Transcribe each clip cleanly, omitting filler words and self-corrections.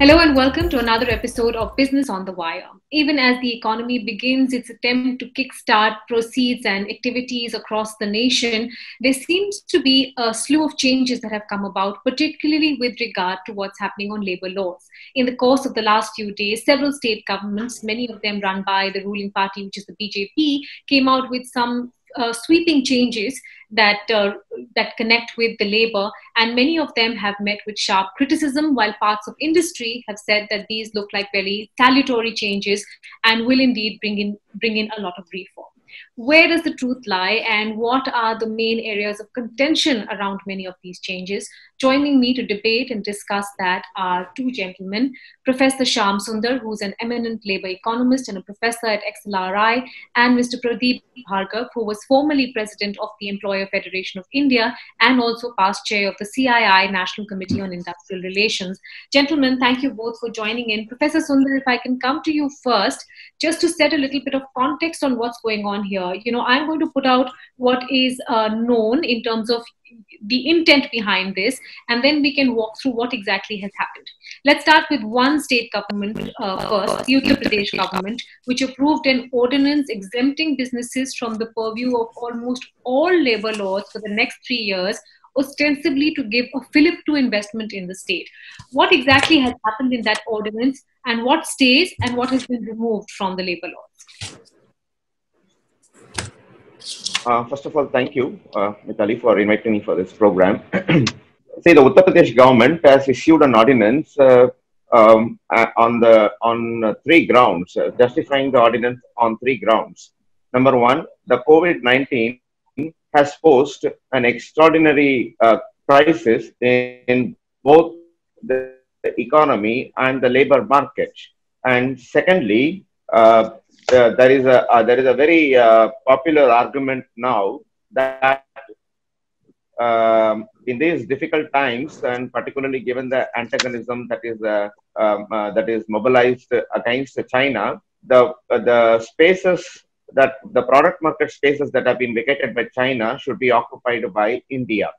Hello and welcome to another episode of Business on the Wire. Even as the economy begins its attempt to kickstart proceeds and activities across the nation, there seems to be a slew of changes that have come about, particularly with regard to what's happening on labor laws. In the course of the last few days, several state governments, many of them run by the ruling party, which is the BJP, came out with some sweeping changes that connect with the labor, and many of them have met with sharp criticism, while parts of industry have said that these look like very salutary changes and will indeed bring in a lot of reform. Where does the truth lie, and what are the main areas of contention around many of these changes? Joining me to debate and discuss that are two gentlemen: Professor Shyam Sundar, who's an eminent labor economist and a professor at XLRI, and Mr. Pradeep Bhargav, who was formerly president of the Employer Federation of India and also past chair of the CII, National Committee on Industrial Relations. Gentlemen, thank you both for joining in. Professor Sundar, if I can come to you first, just to set a little bit of context on what's going on here. I'm going to put out what is known in terms of the intent behind this, and then we can walk through what exactly has happened. Let's start with one state government first, the Uttar Pradesh government, which approved an ordinance exempting businesses from the purview of almost all labor laws for the next 3 years, ostensibly to give a fillip to investment in the state. What exactly has happened in that ordinance, and what stays and what has been removed from the labor laws? First of all, thank you, Mitali, for inviting me for this program. See, the Uttar Pradesh government has issued an ordinance on three grounds, justifying the ordinance on three grounds. Number one, the COVID-19 has posed an extraordinary crisis in both the economy and the labor market. And secondly, there is a very popular argument now that in these difficult times, and particularly given the antagonism that is mobilized against China, the spaces that the product market spaces that have been vacated by China should be occupied by India.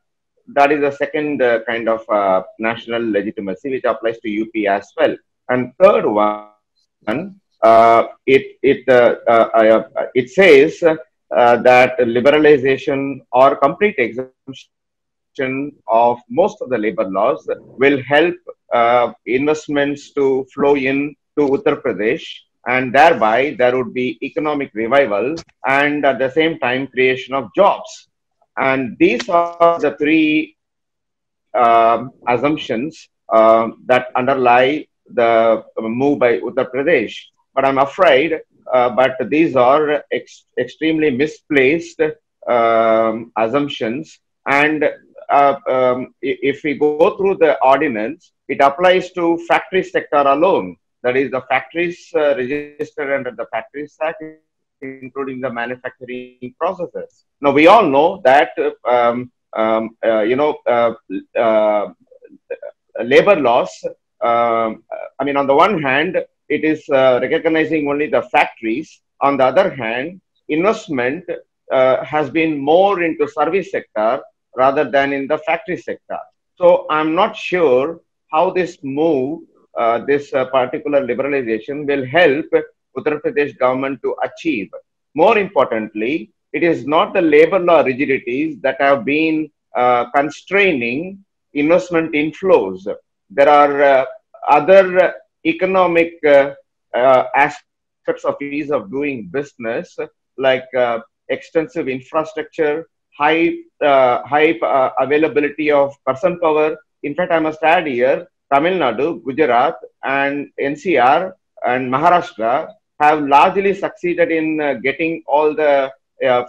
That is the second kind of national legitimacy, which applies to UP as well. And third one, it says that liberalization or complete exemption of most of the labor laws will help investments to flow in to Uttar Pradesh, and thereby there would be economic revival and at the same time creation of jobs. And these are the three assumptions that underlie the move by Uttar Pradesh. But I'm afraid, but these are extremely misplaced assumptions. And if we go through the ordinance, it applies to factory sector alone. That is, the factories registered under the Factories Act, including the manufacturing processes. Now, we all know that labor laws. On the one hand, it is recognizing only the factories. On the other hand, investment has been more into service sector rather than in the factory sector. So I'm not sure how this move, this particular liberalization will help Uttar Pradesh government to achieve. More importantly, it is not the labor law rigidities that have been constraining investment inflows. There are other economic aspects of ease of doing business, like extensive infrastructure, high availability of person power. In fact, I must add here, Tamil Nadu, Gujarat, and NCR and Maharashtra have largely succeeded in getting all the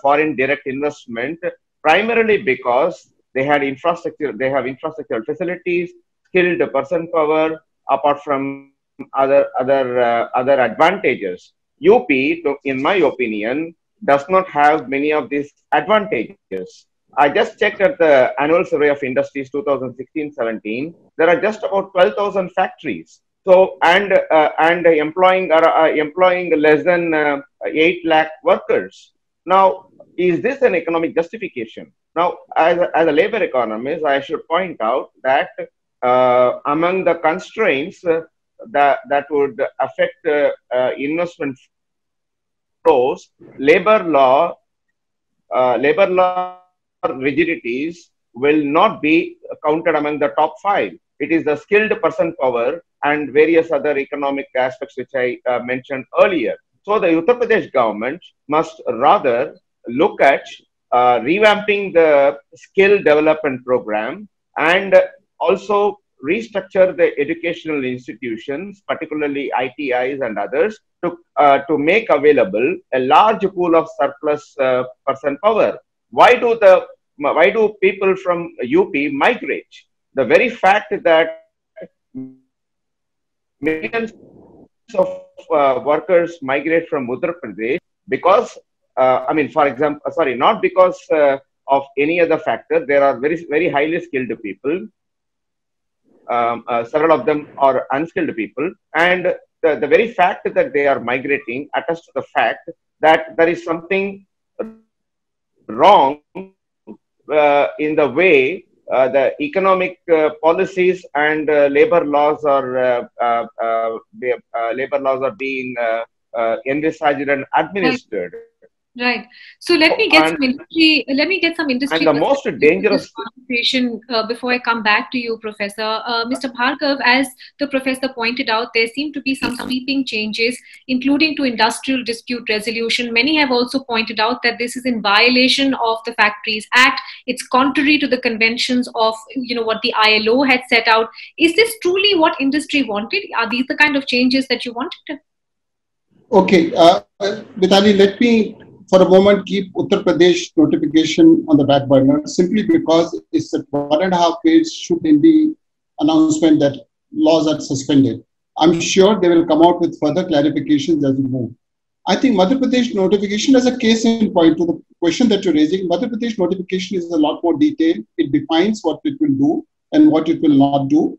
foreign direct investment, primarily because they had infrastructure. They have infrastructural facilities, skilled person power, apart from other advantages. UP, in my opinion, does not have many of these advantages. I just checked at the annual survey of industries 2016-17. There are just about 12,000 factories. So and employing less than 8 lakh workers. Now, is this an economic justification? Now, as a labor economist, I should point out that among the constraints that would affect investment flows, labor law rigidities will not be counted among the top five. It is the skilled person power and various other economic aspects which I mentioned earlier. So the Uttar Pradesh government must rather look at revamping the skill development program and also restructure the educational institutions, particularly ITIs and others, to make available a large pool of surplus person power. Why do people from UP migrate? The very fact that millions of workers migrate from Uttar Pradesh because, for example, sorry, not because of any other factor. There are very highly skilled people. Several of them are unskilled people, and the very fact that they are migrating attests to the fact that there is something wrong in the way the economic policies and labor laws are being envisaged and administered. Right. So let me get some industry. Let me get some industry. And the most dangerous conversation before I come back to you, Professor. Mr. Bhargav, as the professor pointed out, there seem to be some sweeping changes, including to industrial dispute resolution. Many have also pointed out that this is in violation of the Factories Act. It's contrary to the conventions of what the ILO had set out. Is this truly what industry wanted? Are these the kind of changes that you wanted? Okay, Mithali, let me for a moment keep Uttar Pradesh notification on the back burner, simply because it's a 1.5 page shoot in the announcement that laws are suspended. I'm sure they will come out with further clarifications as we move. I think Madhya Pradesh notification as a case in point to the question that you're raising, Madhya Pradesh notification is a lot more detailed. It defines what it will do and what it will not do.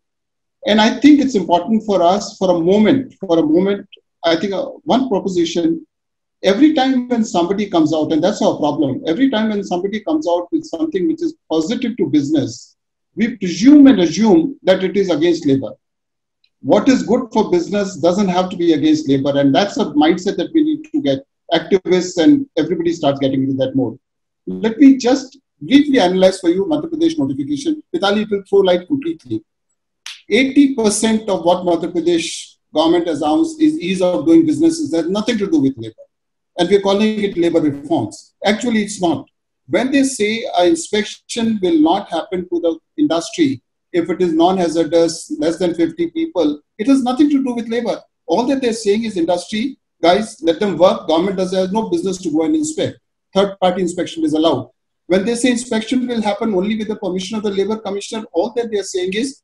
And I think it's important for us for a moment, I think one proposition, every time when somebody comes out, and that's our problem, every time when somebody comes out with something which is positive to business, we presume and assume that it is against labor. What is good for business doesn't have to be against labor. And that's a mindset that we need to get activists and everybody starts getting into that mode. Let me just briefly analyze for you Madhya Pradesh notification. Mithali, it will throw light completely. 80% of what Madhya Pradesh government has announced is ease of doing businesses. That has nothing to do with labor. And we're calling it labor reforms. Actually, it's not. When they say an inspection will not happen to the industry if it is non-hazardous, less than 50 people, it has nothing to do with labor. All that they're saying is industry, guys, let them work. Government has no business to go and inspect. Third-party inspection is allowed. When they say inspection will happen only with the permission of the labor commissioner, all that they're saying is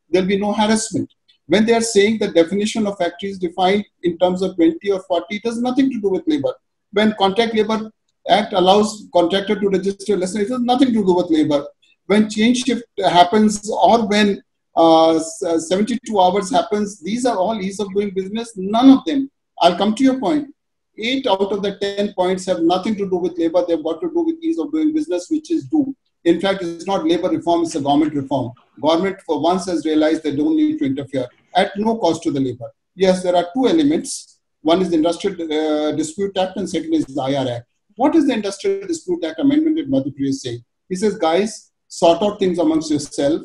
there'll be no harassment. When they are saying the definition of factory is defined in terms of 20 or 40, it has nothing to do with labor. When Contract Labor Act allows contractor to register less, it has nothing to do with labor. When change shift happens or when 72 hours happens, these are all ease of doing business. None of them. I'll come to your point. 8 out of the 10 points have nothing to do with labor. They've got to do with ease of doing business, which is due. In fact, it's not labor reform, it's a government reform. Government for once has realized they don't need to interfere at no cost to the labor. Yes, there are two elements. One is the Industrial Dispute Act and second is the IR Act. What is the Industrial Dispute Act amendment that Madhu Priya is saying? He says, guys, sort out things amongst yourself.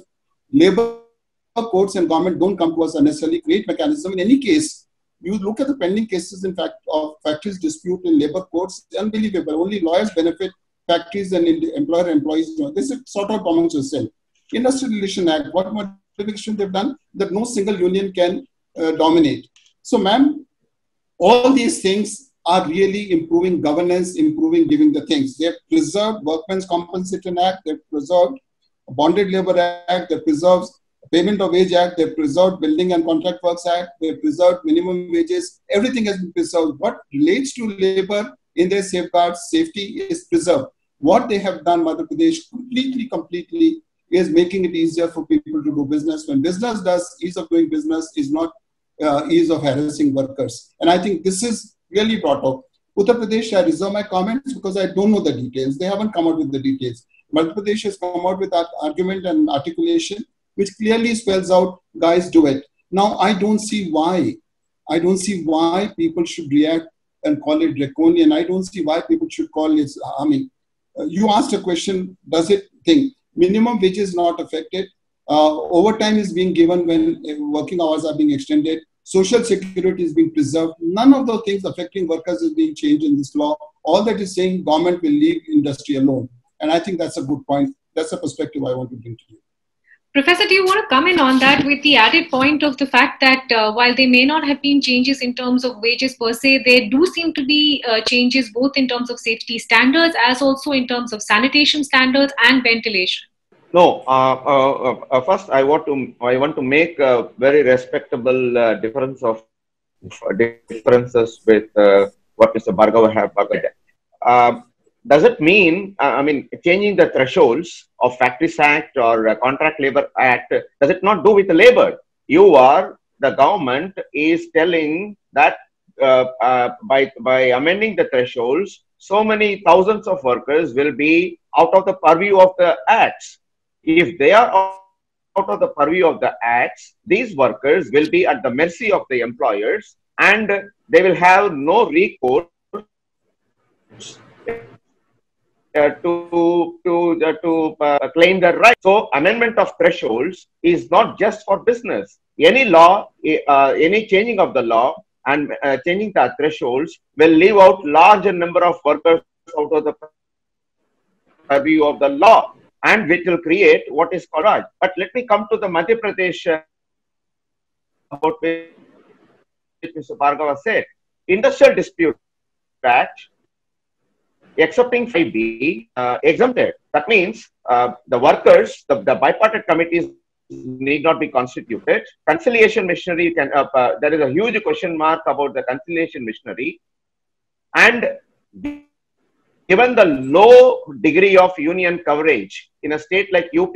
Labor courts and government don't come to us unnecessarily. Create mechanism. In any case, you look at the pending cases, in fact, of factories dispute in labor courts, it's unbelievable. Only lawyers benefit, factories and employer-employees. This is sort out amongst yourself. Industrial Relation Act, what modification they've done? That no single union can dominate. So, ma'am, all these things are really improving governance, improving giving the things. They've preserved Workmen's Compensation Act, they've preserved Bonded Labor Act, they've preserved Payment of Wage Act, they've preserved Building and Contract Works Act, they've preserved minimum wages. Everything has been preserved. What relates to labor in their safeguards, safety is preserved. What they have done, Madhya Pradesh, completely is making it easier for people to do business. When business does, ease of doing business is not ease of harassing workers. And I think this is really brought up. Uttar Pradesh, I reserve my comments because I don't know the details. They haven't come out with the details. Madhya Pradesh has come out with that argument and articulation, which clearly spells out, guys, do it. Now, I don't see why. I don't see why people should react and call it draconian. I don't see why people should call it harming. You asked a question, does it think? Minimum wage is not affected. Overtime is being given when working hours are being extended. Social security is being preserved. None of those things affecting workers is being changed in this law. All that is saying government will leave industry alone. And I think that's a good point. That's a perspective I want to bring to you. Professor, do you want to come in on that with the added point of the fact that while there may not have been changes in terms of wages per se, there do seem to be changes both in terms of safety standards as also in terms of sanitation standards and ventilation? No, first I want to make a very respectable differences with what Mr. Bhargava have covered. Does it mean, changing the thresholds of Factories Act or Contract Labor Act, does it not do with the labor? The government is telling that by amending the thresholds, so many thousands of workers will be out of the purview of the acts. If they are out of the purview of the acts, these workers will be at the mercy of the employers and they will have no recourse to claim their rights. So, amendment of thresholds is not just for business. Any law, any changing of the law and changing the thresholds will leave out larger number of workers out of the purview of the law, and which will create what is called Raj. But let me come to the Madhya Pradesh about which Mr. Bhargava said. Industrial Dispute Act, excepting 5B, exempted. That means the workers, the bipartite committees need not be constituted. Conciliation machinery can, there is a huge question mark about the conciliation machinery. And given the low degree of union coverage in a state like UP,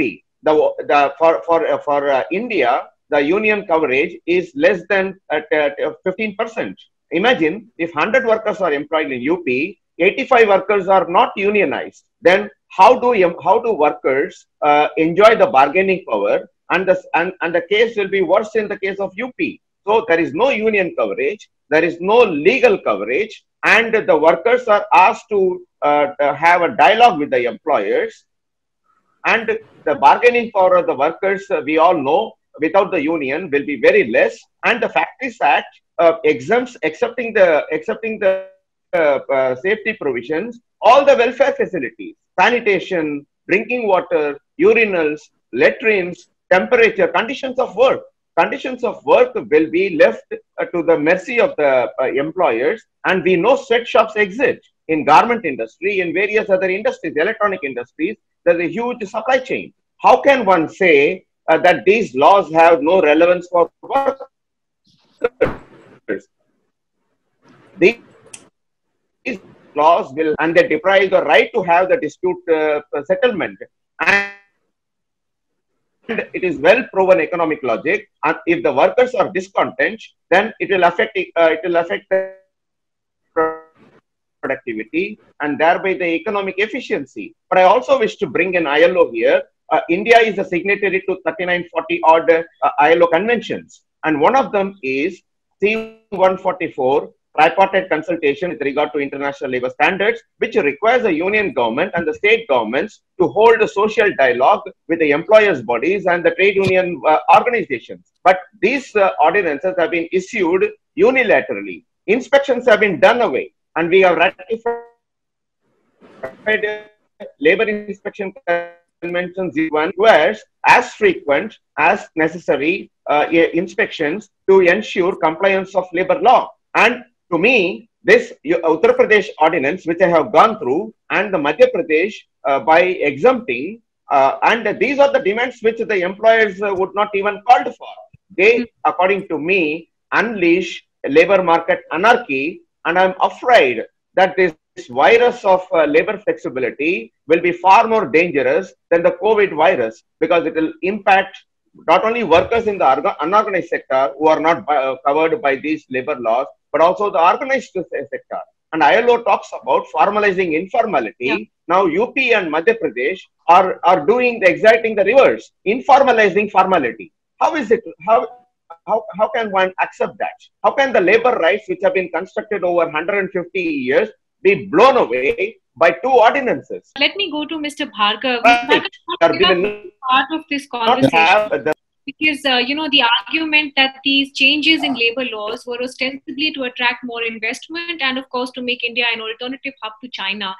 for India, the union coverage is less than 15%. Imagine if 100 workers are employed in UP, 85 workers are not unionized. Then how do workers enjoy the bargaining power? And the case will be worse in the case of UP. So there is no union coverage, there is no legal coverage, and the workers are asked to have a dialogue with the employers. And the bargaining power of the workers, we all know, without the union will be very less. And the Factories Act exempts, accepting the safety provisions, all the welfare facilities, sanitation, drinking water, urinals, latrines, temperature, conditions of work. Conditions of work will be left to the mercy of the employers. And we know sweatshops exist in garment industry, in various other industries, electronic industries. There's a huge supply chain. How can one say that these laws have no relevance for workers? These laws will, and they deprive the right to have the dispute settlement. And it is well proven economic logic. And if the workers are discontent, then it will affect the productivity and thereby the economic efficiency. But I also wish to bring an ILO here. India is a signatory to 39-40 odd ILO conventions, and one of them is C-144, tripartite consultation with regard to international labor standards, which requires the union government and the state governments to hold a social dialogue with the employers' bodies and the trade union organizations. But these ordinances have been issued unilaterally. Inspections have been done away, and we have ratified labor inspection conventions requires as frequent as necessary inspections to ensure compliance of labor law. And to me, this Uttar Pradesh ordinance, which I have gone through, and the Madhya Pradesh by exempting, and these are the demands which the employers would not even call for. They, according to me, unleash labor market anarchy, and I'm afraid that this virus of labor flexibility will be far more dangerous than the COVID virus, because it will impact not only workers in the unorganized sector who are not covered by these labor laws, but also the organized sector. And ILO talks about formalizing informality. Yeah. Now UP and Madhya Pradesh are doing exciting the reverse, informalizing formality. How is it? how can one accept that? How can the labor rights which have been constructed over 150 years be blown away by two ordinances? Let me go to Mr. Bhargav. Right. Mr. Bhargav, part of this conversation. Because, the argument that these changes in labor laws were ostensibly to attract more investment and, of course, to make India an alternative hub to China.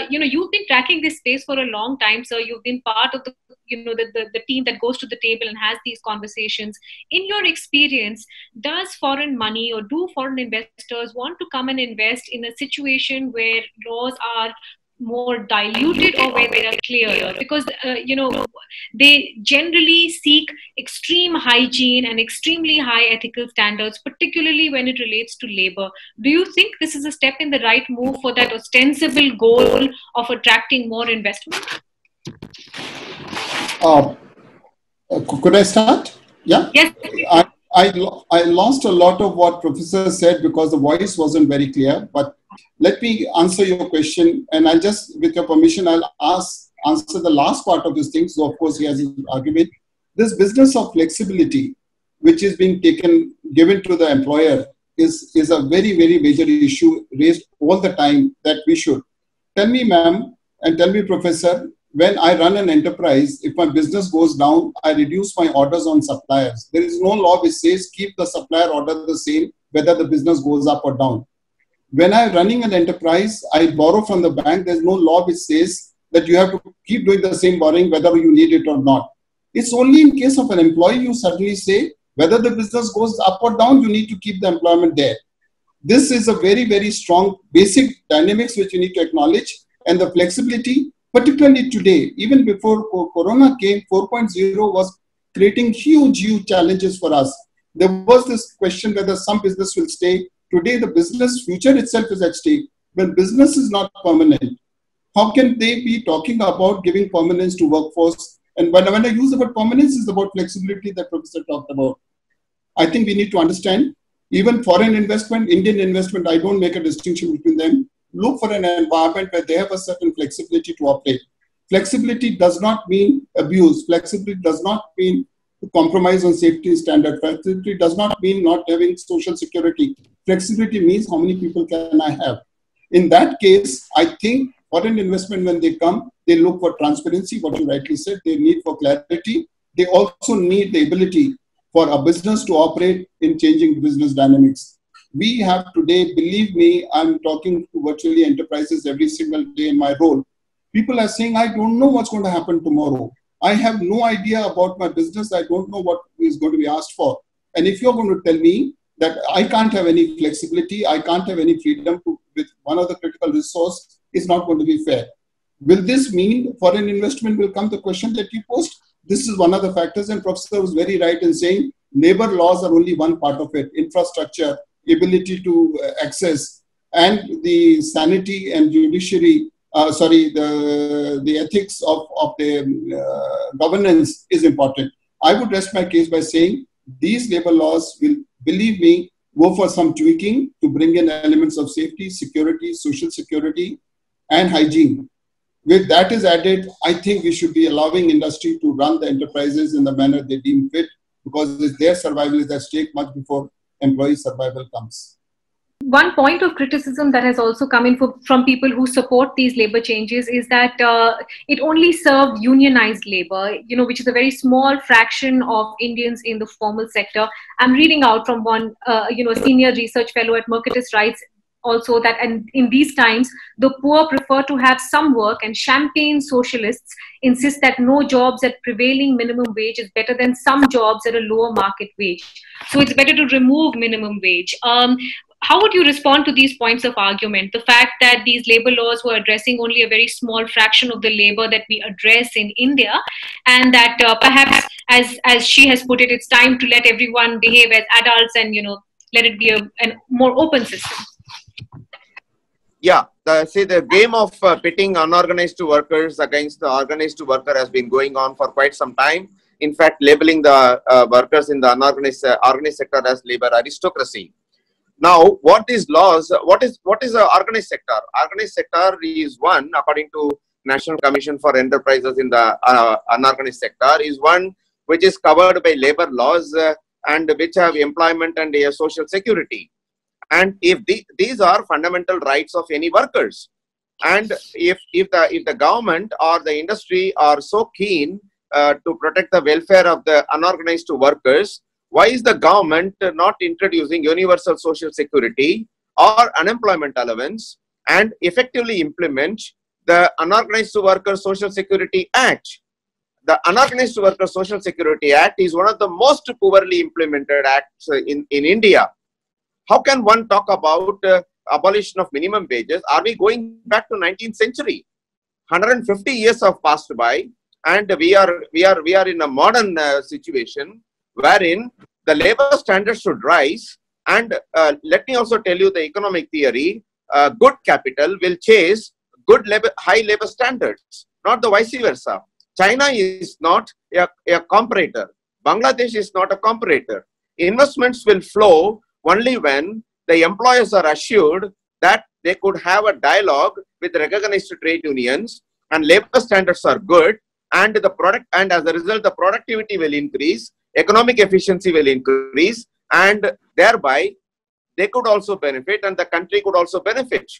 You've been tracking this space for a long time, sir. You've been part of the team that goes to the table and has these conversations. In your experience, does foreign money or do foreign investors want to come and invest in a situation where laws are more diluted or where they are clear? Because they generally seek extreme hygiene and extremely high ethical standards, particularly when it relates to labor. Do you think this is a step in the right move for that ostensible goal of attracting more investment? Could I start? Yeah. Yes. I lost a lot of what Professor said because the voice wasn't very clear, but let me answer your question, and I'll just, with your permission, I'll answer the last part of this thing. So, of course, he has his argument. This business of flexibility, which is being given to the employer, is a very, very major issue raised all the time that we should. Tell me, ma'am, and tell me, Professor, when I run an enterprise, if my business goes down, I reduce my orders on suppliers. There is no law which says keep the supplier order the same, whether the business goes up or down. When I'm running an enterprise, I borrow from the bank. There's no law which says that you have to keep doing the same borrowing, whether you need it or not. It's only in case of an employee, you suddenly say, whether the business goes up or down, you need to keep the employment there. This is a very, very strong basic dynamics which you need to acknowledge. And the flexibility, particularly today, even before Corona came, 4.0 was creating huge challenges for us. There was this question whether some business will stay. Today, the business future itself is at stake. When business is not permanent, how can they be talking about giving permanence to workforce? And when I use the word permanence, it's about flexibility that Professor talked about. I think we need to understand, even foreign investment, Indian investment, I don't make a distinction between them. Look for an environment where they have a certain flexibility to operate. Flexibility does not mean abuse. Flexibility does not mean to compromise on safety standard. Flexibility does not mean not having social security. Flexibility means how many people can I have. In that case, I think foreign investment, when they come, they look for transparency, what you rightly said. They need for clarity. They also need the ability for a business to operate in changing business dynamics. We have today, believe me, I'm talking to virtually enterprises every single day in my role. People are saying, I don't know what's going to happen tomorrow. I have no idea about my business. I don't know what is going to be asked for. And if you're going to tell me that I can't have any flexibility, I can't have any freedom with one of the critical resources, it's not going to be fair. Will this mean foreign investment will come? The question that you posed, this is one of the factors, and Professor was very right in saying labor laws are only one part of it. Infrastructure, ability to access, and the sanity and judiciary, the ethics of the governance is important. I would rest my case by saying these labor laws will, believe me, go for some tweaking to bring in elements of safety, security, social security, and hygiene. With that is added, I think we should be allowing industry to run the enterprises in the manner they deem fit, because their survival is at stake much before employee survival comes. One point of criticism that has also come in from people who support these labor changes is that it only served unionized labor, which is a very small fraction of Indians in the formal sector. I'm reading out from one, senior research fellow at Mercatus writes also that in these times, the poor prefer to have some work, and champagne socialists insist that no jobs at prevailing minimum wage is better than some jobs at a lower market wage. So it's better to remove minimum wage. How would you respond to these points of argument? The fact that these labor laws were addressing only a very small fraction of the labor that we address in India, and that perhaps, as she has put it, it's time to let everyone behave as adults and, let it be a more open system. Yeah, the game of pitting unorganized workers against the organized worker has been going on for quite some time. In fact, labeling the workers in the organized sector as labor aristocracy. Now, what is laws? What is the organized sector? Organized sector is one, according to National Commission for Enterprises in the unorganized sector, is one which is covered by labor laws and which have employment and social security. And if these are fundamental rights of any workers, and if the government or the industry are so keen to protect the welfare of the unorganized workers, why is the government not introducing universal social security or unemployment allowance and effectively implement the Unorganized Workers Social Security Act? The Unorganized Workers Social Security Act is one of the most poorly implemented acts in India. How can one talk about abolition of minimum wages? Are we going back to 19th century? 150 years have passed by, and we are in a modern situation wherein the labor standards should rise. And let me also tell you the economic theory: good capital will chase high labor standards, not the vice versa. China is not a comparator. Bangladesh is not a comparator. Investments will flow only when the employers are assured that they could have a dialogue with recognized trade unions and labor standards are good, and as a result the productivity will increase, economic efficiency will increase, and thereby they could also benefit and the country could also benefit.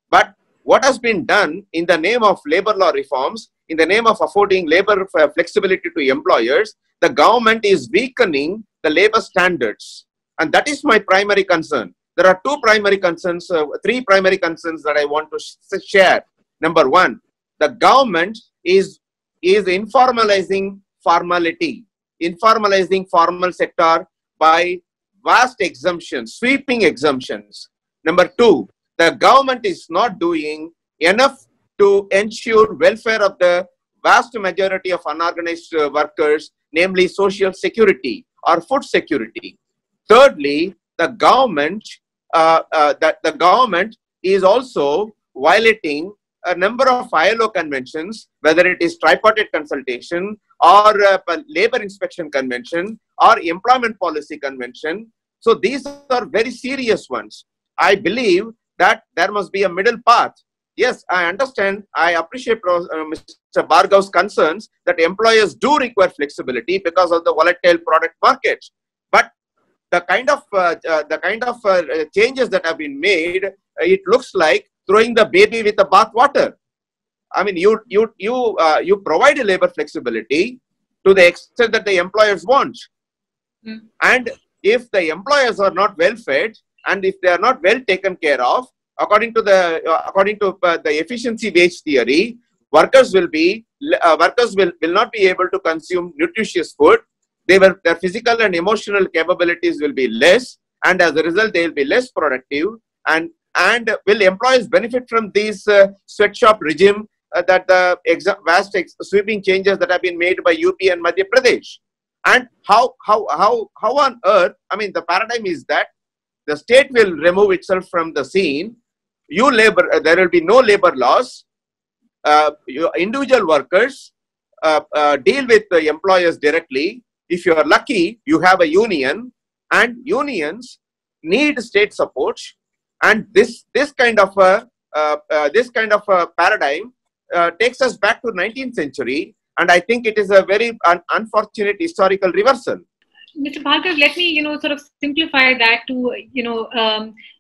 But what has been done in the name of labor law reforms, in the name of affording labor flexibility to employers, the government is weakening the labor standards. And that is my primary concern. There are three primary concerns that I want to share. Number one, the government is informalizing formality, informalizing formal sector by vast exemptions, sweeping exemptions. Number two, the government is not doing enough to ensure welfare of the vast majority of unorganized workers, namely social security or food security. Thirdly, the government is also violating a number of ILO conventions, whether it is tripartite consultation or labor inspection convention or employment policy convention. So these are very serious ones. I believe that there must be a middle path. Yes, I understand. I appreciate Mr. Bhargav's concerns that employers do require flexibility because of the volatile product market. But the kind of changes that have been made, it looks like throwing the baby with the bath water. I mean, you provide a labor flexibility to the extent that the employers want, and if the employers are not well fed and if they are not well taken care of, according to the efficiency wage theory, workers will not be able to consume nutritious food. Their physical and emotional capabilities will be less, and as a result, they will be less productive. And will employers benefit from these sweatshop regime that the vast sweeping changes that have been made by UP and Madhya Pradesh? And how on earth? I mean, the paradigm is that the state will remove itself from the scene. There will be no labor laws. Individual workers deal with the employers directly. If you are lucky, you have a union, and unions need state support. And this kind of a paradigm takes us back to 19th century, and I think it is a very unfortunate historical reversal. Mr. Bhargav, let me, sort of simplify that to,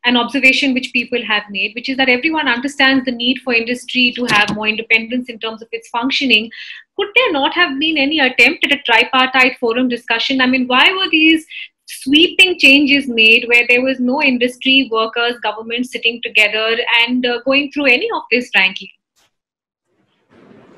an observation which people have made, which is that everyone understands the need for industry to have more independence in terms of its functioning. Could there not have been any attempt at a tripartite forum discussion? I mean, why were these sweeping changes made where there was no industry, workers, government sitting together and going through any of this frankly?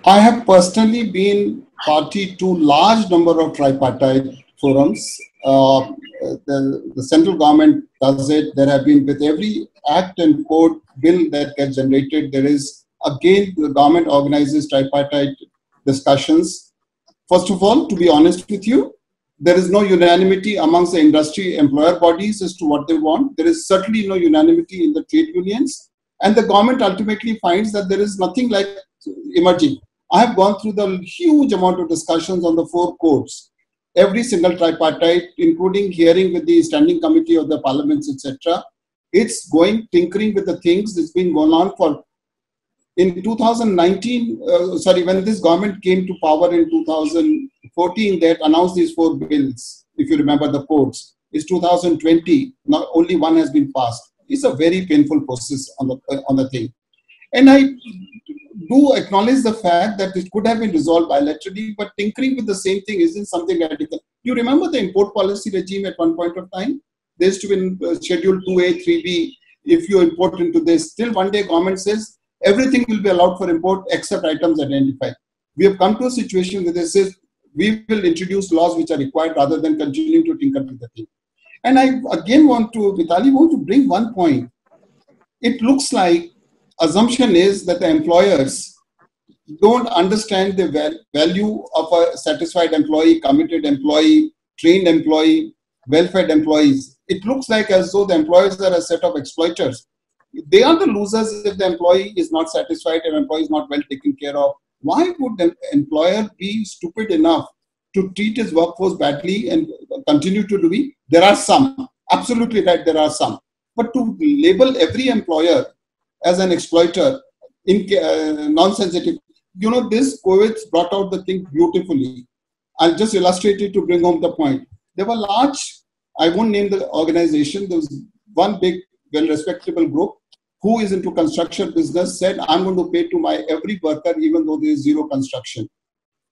I have personally been party to large number of tripartite forums. The central government does it. There have been, with every act and code bill that gets generated, there is, again, the government organizes tripartite discussions. First of all, to be honest with you, there is no unanimity amongst the industry employer bodies as to what they want. There is certainly no unanimity in the trade unions. And the government ultimately finds that there is nothing like emerging. I have gone through the huge amount of discussions on the 4 codes. Every single tripartite, including hearing with the standing committee of the parliaments, etc. It's tinkering with the things that's been going on for, in 2019, when this government came to power in 2014, they had announced these 4 bills. if you remember the codes, is 2020. Not only one has been passed. It's a very painful process on the thing. And I do acknowledge the fact that it could have been resolved bilaterally, but tinkering with the same thing isn't something radical. You remember the import policy regime at one point of time? There used to be Schedule 2A, 3B. If you import into this, till one day government says everything will be allowed for import except items identified. We have come to a situation where they say we will introduce laws which are required rather than continuing to tinker with the thing. And I again want to bring one point. It looks like assumption is that the employers don't understand the value of a satisfied employee, committed employee, trained employee, well-fed employees. It looks like as though the employers are a set of exploiters. They are the losers if the employee is not satisfied and employee is not well taken care of. Why would the employer be stupid enough to treat his workforce badly and continue to do it? There are some. Absolutely right, there are some. But to label every employer as an exploiter, non-sensitive, this COVID brought out the thing beautifully. I'll just illustrate it to bring home the point. There were large, I won't name the organization, there was one big, well-respectable group who is into construction business, said, I'm going to pay to my every worker even though there is zero construction.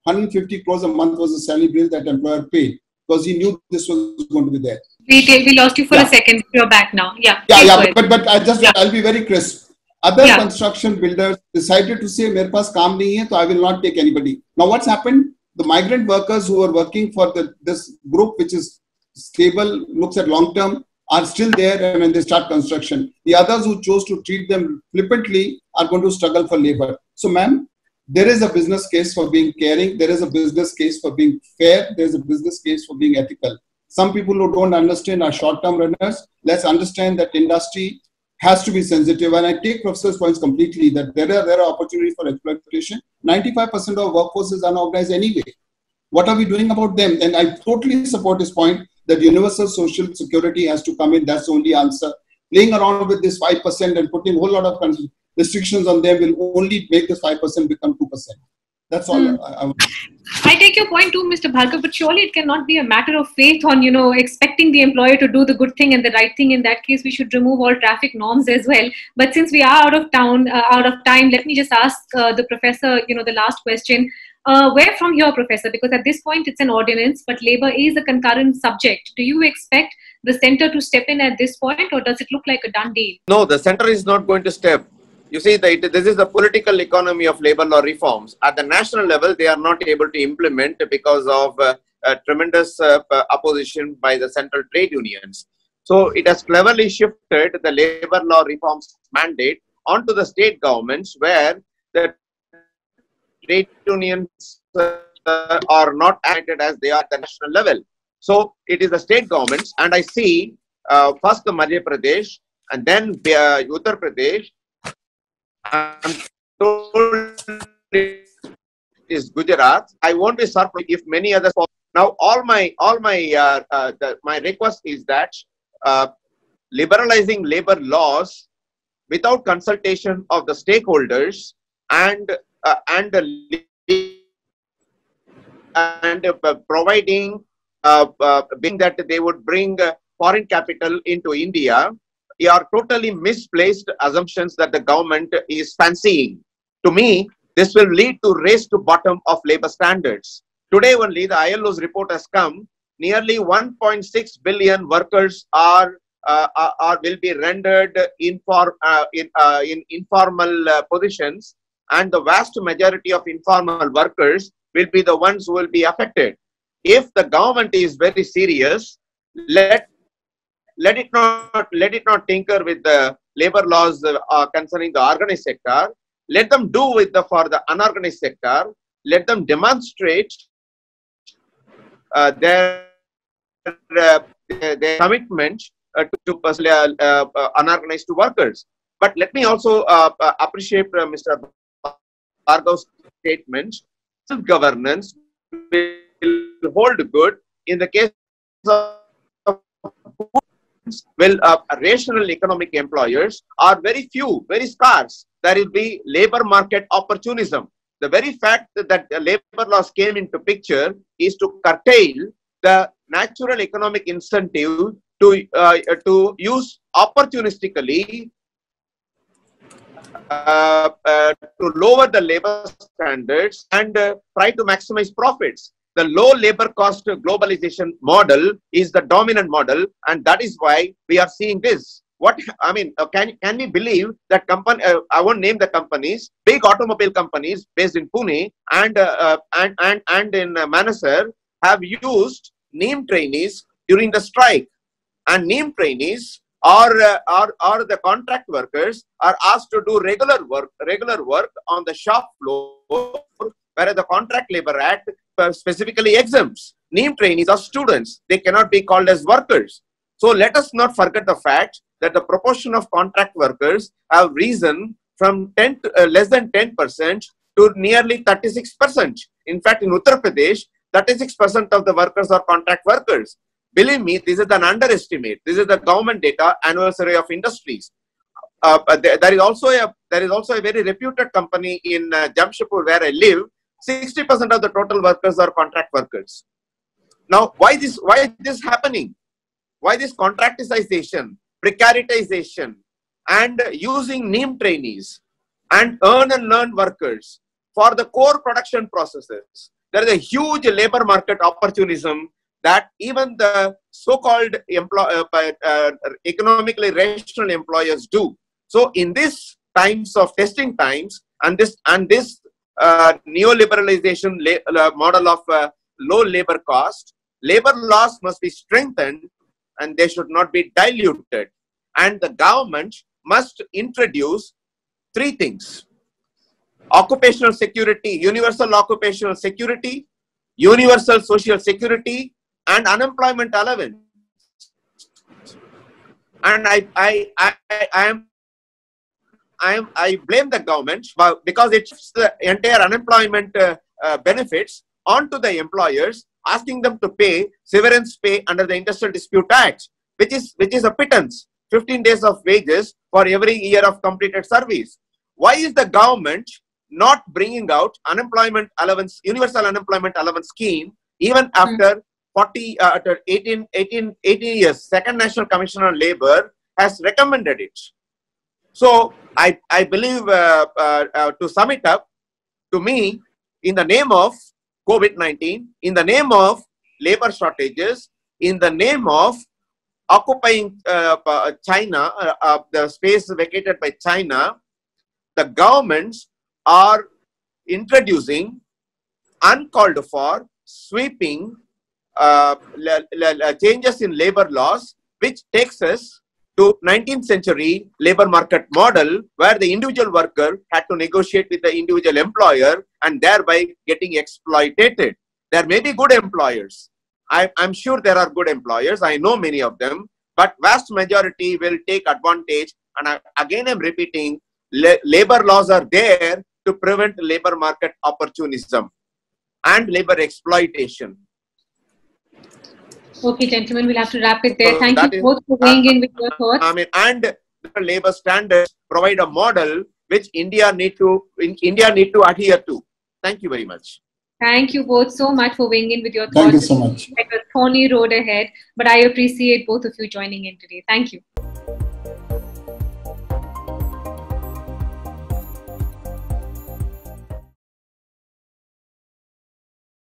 150 crores a month was the salary bill that employer paid because he knew this was going to be there. We lost you for a second. You're back now. But I'll be very crisp. Other construction builders decided to say, "Mere paas kaam nahi hai, so I will not take anybody." Now, what's happened? The migrant workers who are working for this group, which is stable, looks at long term, are still there when they start construction. The others who chose to treat them flippantly are going to struggle for labor. So, ma'am, there is a business case for being caring. There is a business case for being fair. There is a business case for being ethical. Some people who don't understand are short-term runners. Let's understand that industry has to be sensitive. And I take Professor's points completely that there are opportunities for exploitation. 95% of workforce is unorganized anyway. What are we doing about them? And I totally support his point that universal social security has to come in. That's the only answer. Playing around with this 5% and putting a whole lot of restrictions on them will only make this 5% become 2%. That's all. I take your point too, Mr. Bhargav, but surely it cannot be a matter of faith on, expecting the employer to do the good thing and the right thing. In that case, we should remove all traffic norms as well. But since we are out of time, let me just ask the professor, the last question. Where from here, Professor? Because at this point, it's an ordinance, but labor is a concurrent subject. Do you expect the center to step in at this point, or does it look like a done deal? No, the center is not going to step. You see, this is the political economy of labor law reforms. At the national level, they are not able to implement because of tremendous opposition by the central trade unions. So it has cleverly shifted the labor law reforms mandate onto the state governments, where the trade unions are not acted as they are at the national level. So it is the state governments, and I see first the Madhya Pradesh and then Uttar Pradesh. I'm told is Gujarat. I won't be surprised if many others follow. Now, my request is that liberalizing labor laws without consultation of the stakeholders and providing being that they would bring foreign capital into India, are totally misplaced assumptions that the government is fancying. To me, this will lead to race to bottom of labor standards. Today only, the ILO's report has come. Nearly 1.6 billion workers will be rendered in informal positions, and the vast majority of informal workers will be the ones who will be affected. If the government is very serious, let it not tinker with the labor laws concerning the organized sector. Let them do for the unorganized sector. Let them demonstrate their commitment to personally unorganized workers. But let me also appreciate Mr. Bhargav's statement. Self-governance will hold good in the case of rational economic employers are very few, very scarce. There will be labor market opportunism. The very fact that the labor laws came into picture is to curtail the natural economic incentive to use opportunistically to lower the labor standards and try to maximize profits. The low labor cost globalization model is the dominant model, and that is why we are seeing this. What I mean, can we believe that company? I won't name the companies. Big automobile companies based in Pune and in Manesar have used NEEM trainees during the strike, and NEEM trainees or the contract workers are asked to do regular work on the shop floor, whereas the Contract Labor Act specifically exempts. NEEM trainees are students. They cannot be called as workers. So let us not forget the fact that the proportion of contract workers have risen from less than 10% to nearly 36%. In fact, in Uttar Pradesh, 36% of the workers are contract workers. Believe me, this is an underestimate. This is the government data, Annual Survey of Industries. There is also a very reputed company in Jamshedpur where I live. 60% of the total workers are contract workers. Now, why is this happening? Why this contractization, precaritization, and using NEEM trainees and earn and learn workers for the core production processes? There is a huge labor market opportunism that even the so-called economically rational employers do. So, in this times of testing times and this neoliberalization model of low labor cost, labor laws must be strengthened and they should not be diluted. And the government must introduce three things: occupational security, universal occupational security, universal social security, and unemployment allowance. And I blame the government because it shifts the entire unemployment benefits onto the employers, asking them to pay severance pay under the Industrial Dispute Act, which is a pittance, 15 days of wages for every year of completed service. Why is the government not bringing out unemployment allowance, universal unemployment allowance scheme even after 18 years? Second National Commission on Labor has recommended it. So I believe, to sum it up, to me, in the name of COVID-19, in the name of labor shortages, in the name of occupying China, the space vacated by China, the governments are introducing uncalled for, sweeping changes in labor laws, which takes us to 19th century labor market model, where the individual worker had to negotiate with the individual employer and thereby getting exploited. There may be good employers. I'm sure there are good employers. I know many of them, but vast majority will take advantage. And again, I'm repeating, labor laws are there to prevent labor market opportunism and labor exploitation. Okay, gentlemen, we'll have to wrap it there. So thank you both for weighing in with your thoughts. And the labor standards provide a model which India need to adhere to. Thank you very much. Thank you both so much for weighing in with your thoughts. Thank you so much. It's like a thorny road ahead, but I appreciate both of you joining in today. Thank you.